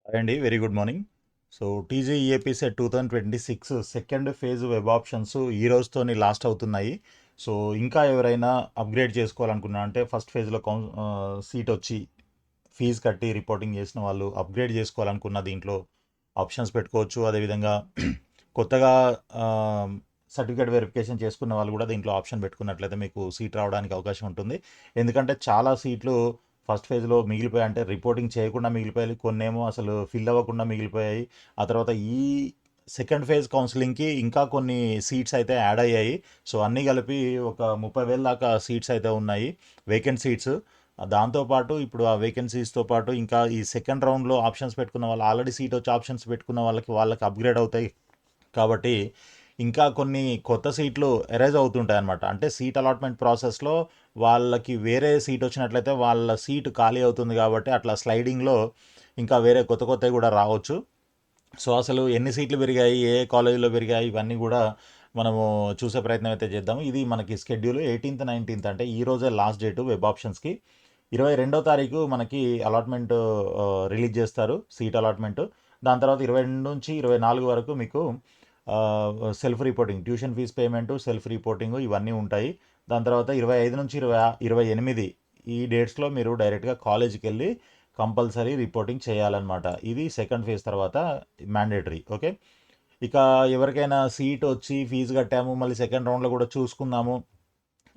Hi అండి. Very good morning. So TGEAP CET 2026 second phase web options ఈ రోజుతోని last అవుతున్నాయి. సో ఇంకా ఎవరైనా అప్గ్రేడ్ చేసుకోవాలనుకున్నా అంటే ఫస్ట్ ఫేజ్లో సీట్ వచ్చి ఫీజు కట్టి రిపోర్టింగ్ చేసిన వాళ్ళు అప్గ్రేడ్ చేసుకోవాలనుకున్న దీంట్లో ఆప్షన్స్ పెట్టుకోవచ్చు. అదేవిధంగా కొత్తగా సర్టిఫికేట్ వెరిఫికేషన్ చేసుకున్న వాళ్ళు కూడా దీంట్లో ఆప్షన్ పెట్టుకున్నట్లయితే మీకు సీట్ రావడానికి అవకాశం ఉంటుంది. ఎందుకంటే చాలా సీట్లు ఫస్ట్ ఫేజ్లో మిగిలిపోయాయి, అంటే రిపోర్టింగ్ చేయకుండా మిగిలిపోయాయి, కొన్నేమో అసలు ఫిల్ అవ్వకుండా మిగిలిపోయాయి. ఆ తర్వాత ఈ సెకండ్ ఫేజ్ కౌన్సిలింగ్కి ఇంకా కొన్ని సీట్స్ అయితే యాడ్ అయ్యాయి. సో అన్నీ కలిపి ఒక 30,000 దాకా సీట్స్ అయితే ఉన్నాయి, వేకెంట్ సీట్స్. దాంతోపాటు ఇప్పుడు ఆ వేకెన్సీస్తో పాటు ఇంకా ఈ సెకండ్ రౌండ్లో ఆప్షన్స్ పెట్టుకున్న వాళ్ళు, ఆల్రెడీ సీట్ వచ్చి ఆప్షన్స్ పెట్టుకున్న వాళ్ళకి అప్గ్రేడ్ అవుతాయి. కాబట్టి ఇంకా కొన్ని కొత్త సీట్లు ఎరేజ్ అవుతుంటాయి అన్నమాట. అంటే సీట్ అలాట్మెంట్ ప్రాసెస్లో వాళ్ళకి వేరే సీట్ వచ్చినట్లయితే వాళ్ళ సీటు ఖాళీ అవుతుంది కాబట్టి అట్లా స్లైడింగ్లో ఇంకా వేరే కొత్త కొత్తవి కూడా రావచ్చు. సో అసలు ఎన్ని సీట్లు పెరిగాయి, ఏ కాలేజీలో పెరిగాయి, ఇవన్నీ కూడా మనము చూసే ప్రయత్నం అయితే చేద్దాము. ఇది మనకి షెడ్యూల్ 18th 19th, అంటే ఈ రోజే లాస్ట్ డేటు వెబ్ ఆప్షన్స్కి. 22వ తారీఖు మనకి అలాట్మెంట్ రిలీజ్ చేస్తారు, సీట్ అలాట్మెంట్. దాని తర్వాత 22 నుంచి 24 వరకు మీకు self reporting, tuition fee payment, self reporting ఇవన్నీ ఉంటాయి. దాని తర్వాత 25 నుంచి 28 ఈ డేట్స్లో మీరు డైరెక్ట్గా కాలేజీకి వెళ్ళి కంపల్సరీ రిపోర్టింగ్ చేయాలన్నమాట. ఇది సెకండ్ ఫేజ్ తర్వాత మ్యాండేటరీ. ఓకే. ఇక ఎవరికైనా సీట్ వచ్చి ఫీజు కట్టాము మళ్ళీ సెకండ్ రౌండ్లో కూడా చూసుకుందాము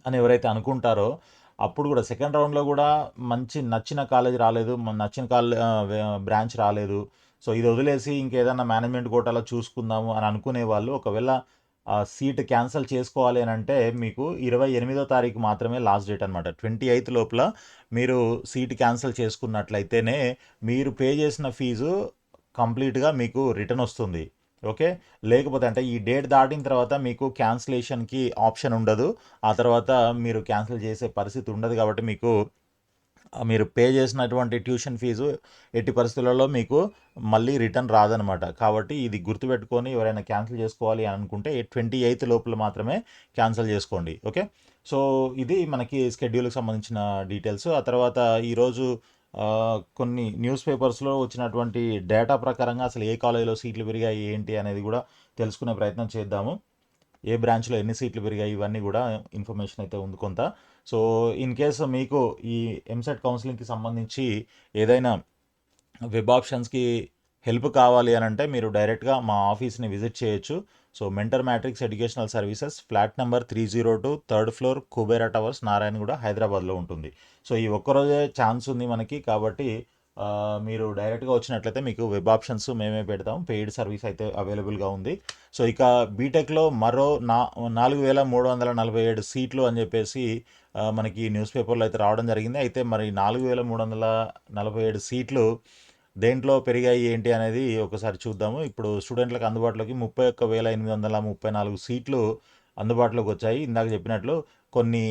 అని ఎవరైతే అనుకుంటారో, అప్పుడు కూడా సెకండ్ రౌండ్లో కూడా మంచి నచ్చిన కాలేజ్ రాలేదు, నచ్చిన బ్రాంచ్ రాలేదు, సో ఇది వదిలేసి ఇంకేదన్నా మేనేజ్మెంట్ కోటాలో చూసుకుందాము అని అనుకునే వాళ్ళు ఒకవేళ ఆ సీట్ క్యాన్సిల్ చేసుకోవాలి అని అంటే మీకు 28వ తారీఖు మాత్రమే లాస్ట్ డేట్ అనమాట. 28th లోపల మీరు సీట్ క్యాన్సిల్ చేసుకున్నట్లయితేనే మీరు పే చేసిన ఫీజు కంప్లీట్గా మీకు రిటర్న్ వస్తుంది. ఓకే. లేకపోతే అంటే ఈ డేట్ దాటిన తర్వాత మీకు క్యాన్సిలేషన్కి ఆప్షన్ ఉండదు. ఆ తర్వాత మీరు క్యాన్సిల్ చేసే పరిస్థితి ఉండదు కాబట్టి మీకు మీరు పే చేసినటువంటి ట్యూషన్ ఫీజు ఎట్టి పరిస్థితులలో మీకు మళ్ళీ రిటర్న్ రాదనమాట. కాబట్టి ఇది గుర్తుపెట్టుకొని ఎవరైనా క్యాన్సిల్ చేసుకోవాలి అని అనుకుంటే 28th లోపల మాత్రమే క్యాన్సిల్ చేసుకోండి. ఓకే. సో ఇది మనకి షెడ్యూల్కి సంబంధించిన డీటెయిల్స్. ఆ తర్వాత ఈరోజు కొన్ని న్యూస్ పేపర్స్లో వచ్చినటువంటి డేటా ప్రకారంగా అసలు ఏ కాలేజీలో సీట్లు పెరిగాయి ఏంటి అనేది కూడా తెలుసుకునే ప్రయత్నం చేద్దాము. ఏ బ్రాంచ్లో ఎన్ని సీట్లు పెరిగాయి ఇవన్నీ కూడా ఇన్ఫర్మేషన్ అయితే ఉంది కొంత. సో ఇన్ కేసు మీకు ఈ ఎంసెట్ కౌన్సిలింగ్కి సంబంధించి ఏదైనా వెబ్ ఆప్షన్స్కి హెల్ప్ కావాలి అని అంటే మీరు డైరెక్ట్గా మా ఆఫీస్ని విజిట్ చేయొచ్చు. So mentor matrix educational services, flat number 302, third floor, Kubera towers, Narayanaguda, హైదరాబాద్లో ఉంటుంది. సో ఈ ఒక్కరోజే ఛాన్స్ ఉంది మనకి కాబట్టి మీరు డైరెక్ట్గా వచ్చినట్లయితే మీకు వెబ్ ఆప్షన్స్ మేమే పెడతాం, పెయిడ్ సర్వీస్ అయితే అవైలబుల్గా ఉంది. సో ఇక బీటెక్లో మరో 4,347 సీట్లు అని చెప్పేసి మనకి న్యూస్ పేపర్లో అయితే రావడం జరిగింది. అయితే మరి 4,347 సీట్లు దేంట్లో పెరిగాయి ఏంటి అనేది ఒకసారి చూద్దాము. ఇప్పుడు స్టూడెంట్లకు అందుబాటులోకి 31,834 సీట్లు అందుబాటులోకి వచ్చాయి. ఇందాక చెప్పినట్లు కొన్ని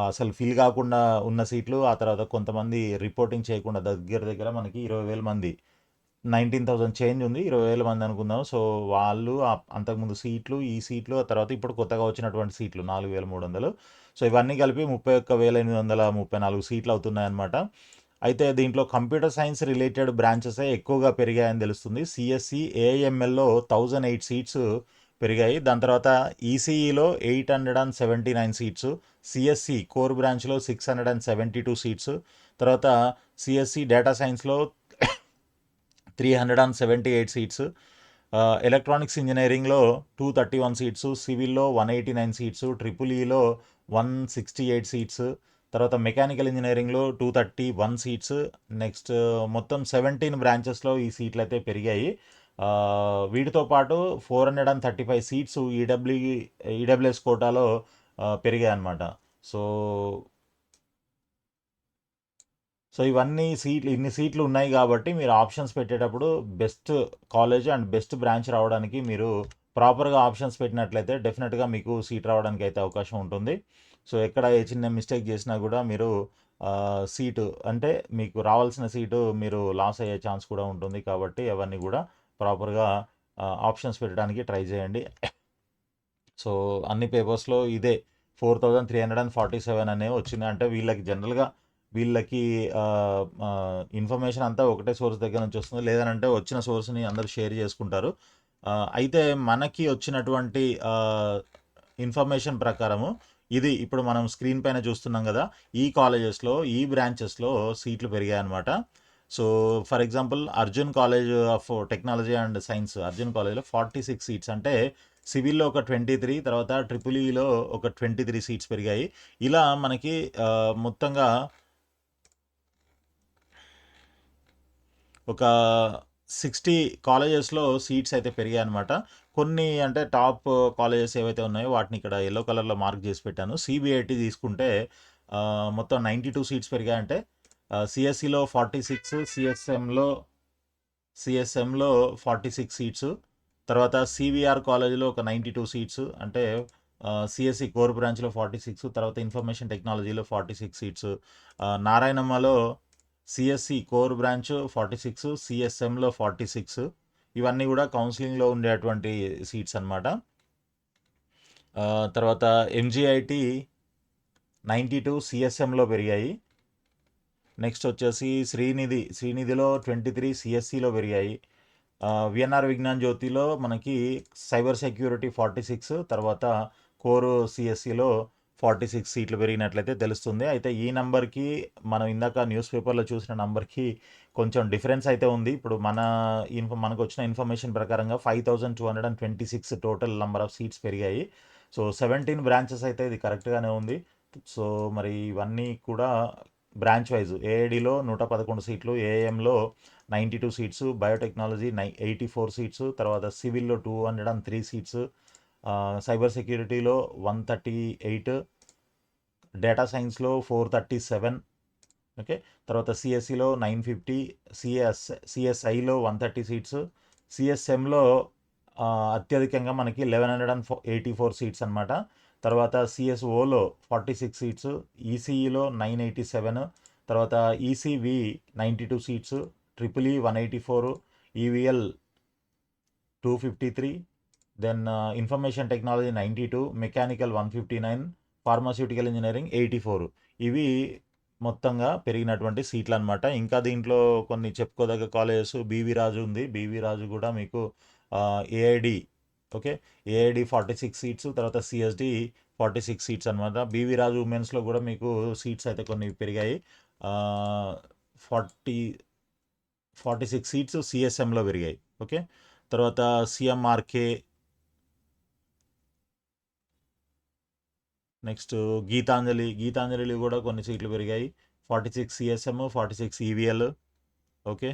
అసలు ఫిల్ కాకుండా ఉన్న సీట్లు, ఆ తర్వాత కొంతమంది రిపోర్టింగ్ చేయకుండా దగ్గర దగ్గర మనకి 20,000 మంది, 19,000 చేంజ్ ఉంది, 20,000 మంది అనుకుందాం. సో వాళ్ళు అంతకుముందు సీట్లు, ఈ సీట్లు, ఆ తర్వాత ఇప్పుడు కొత్తగా వచ్చినటువంటి సీట్లు 4,300. సో ఇవన్నీ కలిపి 31,834 సీట్లు అవుతున్నాయి అన్నమాట. అయితే దీంట్లో కంప్యూటర్ సైన్స్ రిలేటెడ్ బ్రాంచెసే ఎక్కువగా పెరిగాయని తెలుస్తుంది. సిఎస్సి ఏఐఎంఎల్లో 1,008 సీట్స్ పెరిగాయి. దాని తర్వాత ఈసీఈలో 879 సీట్స్, సిఎస్సి కోర్ బ్రాంచ్లో 672 సీట్స్, తర్వాత సిఎస్సి డేటా సైన్స్లో 378 సీట్స్, ఎలక్ట్రానిక్స్ ఇంజనీరింగ్లో 231 సీట్స్, సివిల్లో 189 సీట్స్, ట్రిపుల్ ఈలో 168 సీట్స్, తర్వాత మెకానికల్ ఇంజనీరింగ్లో 231 సీట్స్. నెక్స్ట్ మొత్తం 17 బ్రాంచెస్లో ఈ సీట్లు అయితే పెరిగాయి. వీటితో పాటు 435 సీట్స్ ఈడబ్ల్యూఎస్ కోటాలో పెరిగాయి అన్నమాట. సో సో ఇన్ని సీట్లు ఉన్నాయి కాబట్టి మీరు ఆప్షన్స్ పెట్టేటప్పుడు best college and best branch రావడానికి మీరు ప్రాపర్గా ఆప్షన్స్ పెట్టినట్లయితే డెఫినెట్గా మీకు సీట్ రావడానికి అయితే అవకాశం ఉంటుంది. సో ఎక్కడ ఏ చిన్న మిస్టేక్ చేసినా కూడా మీరు సీటు అంటే మీకు రావాల్సిన సీటు మీరు లాస్ అయ్యే ఛాన్స్ కూడా ఉంటుంది. కాబట్టి అవన్నీ కూడా ప్రాపర్గా ఆప్షన్స్ పెట్టడానికి ట్రై చేయండి. సో అన్ని పేపర్స్లో ఇదే 4,347 అనేవి వచ్చింది. అంటే వీళ్ళకి జనరల్గా వీళ్ళకి ఇన్ఫర్మేషన్ అంతా ఒకటే సోర్స్ దగ్గర నుంచి వస్తుంది. లేదనంటే వచ్చిన సోర్స్‌ని అందరూ షేర్ చేసుకుంటారు. అయితే మనకి వచ్చినటువంటి ఇన్ఫర్మేషన్ ప్రకారము ఇది ఇప్పుడు మనం స్క్రీన్ పైన చూస్తున్నాం గదా! ఈ కాలేజెస్‌లో, ఈ బ్రాంచెస్‌లో సీట్లు పెరిగాయన్నమాట. So, for example Arjun college of technology and science Arjun కాలేజ్‌లో 46 సీట్స్ అంటే సివిల్‌లో ఒక 23 తర్వాత ట్రిపుల్ ఈలో ఒక 23 సీట్స్ పెరిగాయి. ఇలా మనకి మొత్తంగా ఒక 60 కాలేజెస్‌లో సీట్స్ అయితే పెరిగాయన్నమాట. కొన్ని అంటే టాప్ కాలేజెస్ ఏవైతే ఉన్నాయో వాటిని ఇక్కడ యెల్లో కలర్‌లో మార్క్ చేసి పెట్టాను. సీబీఐటీ తీసుకుంటే మొత్తం 92 సీట్స్ పెరిగాయంటే సీఎస్ఈలో 46, సీఎస్ఎంలో 46 సీట్స్. తర్వాత సివిఆర్ కాలేజ్‌లో ఒక 92 సీట్స్. అంటే సీఎస్ఈ కోర్ బ్రాంచ్‌లో 46, తర్వాత ఇన్ఫర్మేషన్ టెక్నాలజీలో 46 సీట్స్. నారాయణమ్మలో సిఎస్సి కోర్ బ్రాంచ్ 46, సిఎస్ఎంలో 46. ఇవన్నీ కూడా కౌన్సిలింగ్లో ఉండేటువంటి సీట్స్ అన్నమాట. తర్వాత ఎంజీఐటి 92 సిఎస్ఎంలో పెరిగాయి. నెక్స్ట్ వచ్చేసి శ్రీనిధిలో 23 సిఎస్సిలో పెరిగాయి. విఎన్ఆర్ విజ్ఞాన్ జ్యోతిలో మనకి సైబర్ సెక్యూరిటీ 46, తర్వాత కోర్ సిఎస్సిలో 46 సీట్లు పెరిగినట్లయితే తెలుస్తుంది. అయితే ఈ నంబర్కి మనం ఇందాక న్యూస్ పేపర్లో చూసిన నంబర్కి కొంచెం డిఫరెన్స్ అయితే ఉంది. ఇప్పుడు మనకు వచ్చిన ఇన్ఫర్మేషన్ ప్రకారంగా 5226 టోటల్ నంబర్ ఆఫ్ సీట్స్ పెరిగాయి. సో 17 బ్రాంచెస్ అయితే ఇది కరెక్ట్గానే ఉంది. సో మరి ఇవన్నీ కూడా బ్రాంచ్ వైజ్ ఏఐడిలో 111 సీట్లు, ఏఎంలో 92 సీట్స్, బయోటెక్నాలజీ 84 సీట్స్, తర్వాత సివిల్లో 203 సీట్స్, సైబర్ సెక్యూరిటీలో 138, డేటా సైన్స్లో 437, ఓకే. తర్వాత సిఎస్సిలో 950, సిఎస్ఐలో 130 సీట్స్, సిఎస్ఎంలో అత్యధికంగా మనకి 1184 సీట్స్ అనమాట. తర్వాత సిఎస్ఓలో 46 సీట్స్, ఈసీఈలో 987, తర్వాత ఈసీవి 92 seats, triple E 184, EVL 253, then information technology 92, mechanical 159, pharmaceutical engineering 84. ఇవి మొత్తంగా పెరిగినటువంటి సీట్లు అనమాట. ఇంకా దీంట్లో కొన్ని చెప్పుకోదగ్గ కాలేజెస్ బీవీ రాజు ఉంది. బీవీ రాజు కూడా మీకు ఏఐడి, ఓకే, ఏఐడి 46 సీట్స్, తర్వాత సిఎస్డి 46 సీట్స్ అనమాట. బీవీ రాజు ఉమెన్స్లో కూడా మీకు సీట్స్ అయితే కొన్ని పెరిగాయి. 46 సీట్స్ సిఎస్ఎంలో పెరిగాయి, ఓకే. తర్వాత సిఎంఆర్కే, నెక్స్ట్ గీతాంజలిలో కూడా కొన్ని సీట్లు పెరిగాయి. 46 సిఎస్ఎం, 46 ఈవీఎల్, ఓకే.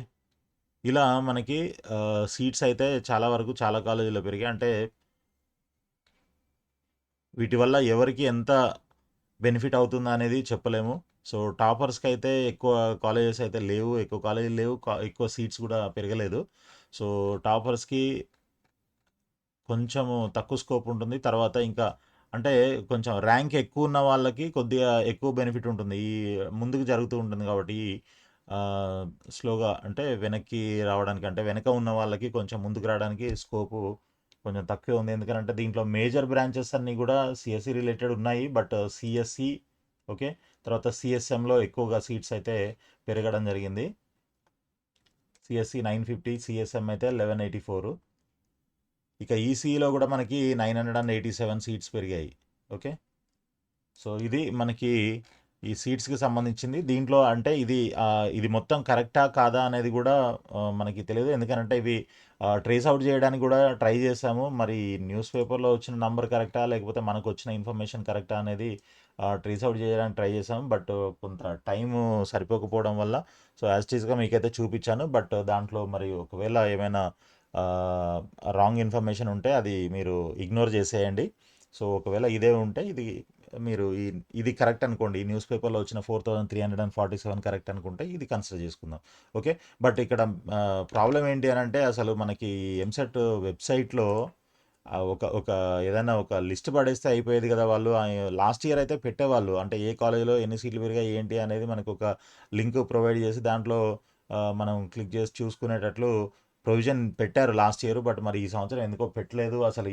ఇలా మనకి సీట్స్ అయితే చాలా వరకు చాలా కాలేజీలో పెరిగాయి. అంటే వీటి వల్ల ఎవరికి ఎంత బెనిఫిట్ అవుతుందా అనేది చెప్పలేము. సో టాపర్స్కి అయితే ఎక్కువ కాలేజెస్ అయితే లేవు, ఎక్కువ కాలేజీలు లేవు, ఎక్కువ సీట్స్ కూడా పెరగలేదు. సో టాపర్స్కి కొంచెము తక్కువ స్కోప్ ఉంటుంది. తర్వాత ఇంకా అంటే కొంచెం ర్యాంక్ ఎక్కువ ఉన్న వాళ్ళకి కొద్దిగా ఎక్కువ బెనిఫిట్ ఉంటుంది. ఈ ముందుకు జరుగుతూ ఉంటుంది కాబట్టి స్లోగా అంటే వెనక్కి రావడానికి, అంటే వెనక ఉన్న వాళ్ళకి కొంచెం ముందుకు రావడానికి స్కోపు కొంచెం తక్కువే ఉంది. ఎందుకంటే దీంట్లో మేజర్ బ్రాంచెస్ అన్నీ కూడా సిఎస్సి రిలేటెడ్ ఉన్నాయి. బట్ సిఎస్సి, ఓకే, తర్వాత సిఎస్ఎంలో ఎక్కువగా సీట్స్ అయితే పెరగడం జరిగింది. సిఎస్సి 950, సిఎస్ఎం అయితే 1184. ఇక ఈసీఈలో కూడా మనకి 987 సీట్స్ పెరిగాయి, ఓకే. సో ఇది మనకి ఈ సీట్స్కి సంబంధించింది. దీంట్లో అంటే ఇది మొత్తం కరెక్టా కాదా అనేది కూడా మనకి తెలియదు. ఎందుకంటే ఇవి ట్రేస్ అవుట్ చేయడానికి కూడా ట్రై చేశాము. మరి న్యూస్ పేపర్లో వచ్చిన నంబర్ కరెక్టా లేకపోతే మనకు వచ్చిన ఇన్ఫర్మేషన్ కరెక్టా అనేది ట్రేస్ అవుట్ చేయడానికి ట్రై చేసాము. బట్ కొంత టైము సరిపోకపోవడం వల్ల సో యాజ్ టీజ్గా మీకైతే చూపించాను. బట్ దాంట్లో మరి ఒకవేళ ఏమైనా రాంగ్ ఇన్ఫర్మేషన్ ఉంటే అది మీరు ఇగ్నోర్ చేసేయండి. సో ఒకవేళ ఇదే ఉంటే మీరు ఇది కరెక్ట్ అనుకోండి. ఈ న్యూస్ పేపర్లో వచ్చిన 4347 కరెక్ట్ అనుకుంటే ఇది కన్సిడర్ చేసుకుందాం, ఓకే. బట్ ఇక్కడ ప్రాబ్లం ఏంటి అని అంటే అసలు మనకి ఎంసెట్ వెబ్సైట్లో ఒక ఏదైనా ఒక లిస్ట్ పడేస్తే అయిపోయేది కదా. వాళ్ళు లాస్ట్ ఇయర్ అయితే పెట్టేవాళ్ళు, అంటే ఏ కాలేజీలో ఎన్ని సీట్లు పెరిగాయి ఏంటి అనేది మనకు ఒక లింక్ ప్రొవైడ్ చేసి దాంట్లో మనం క్లిక్ చేసి చూసుకునేటట్లు ప్రొవిజన్ పెట్టారు లాస్ట్ ఇయర్. బట్ మరి ఈ సంవత్సరం ఎందుకో పెట్టలేదు. అసలు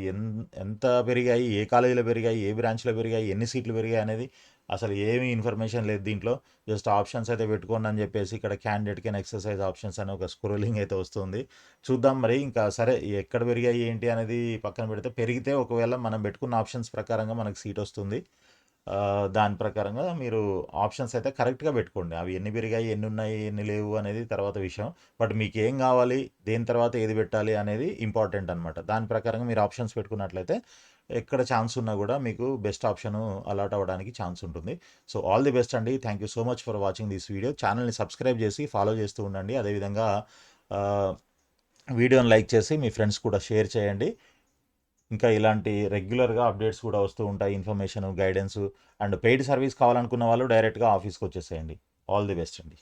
ఎంత పెరిగాయి, ఏ కాలేజీలో పెరిగాయి, ఏ బ్రాంచ్‌లో పెరిగాయి, ఎన్ని సీట్లు పెరిగాయి అనేది అసలు ఏమీ ఇన్ఫర్మేషన్ లేదు దీంట్లో. జస్ట్ ఆప్షన్స్ అయితే పెట్టుకోండి అని చెప్పేసి ఇక్కడ క్యాండిడేట్ కెన్ ఎక్సర్సైజ్ ఆప్షన్స్ అని ఒక స్క్రోలింగ్ అయితే వస్తుంది. చూద్దాం మరి ఇంకా సరే ఎక్కడ పెరిగాయి ఏంటి అనేది పక్కన పెడితే, పెరిగితే ఒకవేళ మనం పెట్టుకున్న ఆప్షన్స్ ప్రకారంగా మనకు సీట్ వస్తుంది. దాని ప్రకారంగా మీరు ఆప్షన్స్ అయితే కరెక్ట్‌గా పెట్టుకోండి. అవి ఎన్ని పెరిగాయి, ఎన్ని ఉన్నాయి, ఎన్ని లేవు అనేది తర్వాత విషయం. బట్ మీకేం కావాలి, దేని తర్వాత ఏది పెట్టాలి అనేది ఇంపార్టెంట్ అనమాట. దాని ప్రకారంగా మీరు ఆప్షన్స్ పెట్టుకున్నట్లయితే ఎక్కడ ఛాన్స్ ఉన్నా కూడా మీకు బెస్ట్ ఆప్షన్ అలాట్ అవ్వడానికి ఛాన్స్ ఉంటుంది. సో ఆల్ ది బెస్ట్ అండి. Thank you so much for watching this video. ఛానల్ని సబ్స్క్రైబ్ చేసి ఫాలో చేస్తూ ఉండండి. అదేవిధంగా వీడియోని లైక్ చేసి మీ ఫ్రెండ్స్ కూడా షేర్ చేయండి. ఇంకా ఇలాంటి రెగ్యులర్గా అప్డేట్స్ కూడా వస్తూ ఉంటాయి, information, guidance. And paid service కావాలనుకున్న వాళ్ళు డైరెక్ట్గా ఆఫీస్కి వచ్చేసేయండి. ఆల్ ది బెస్ట్ అండి.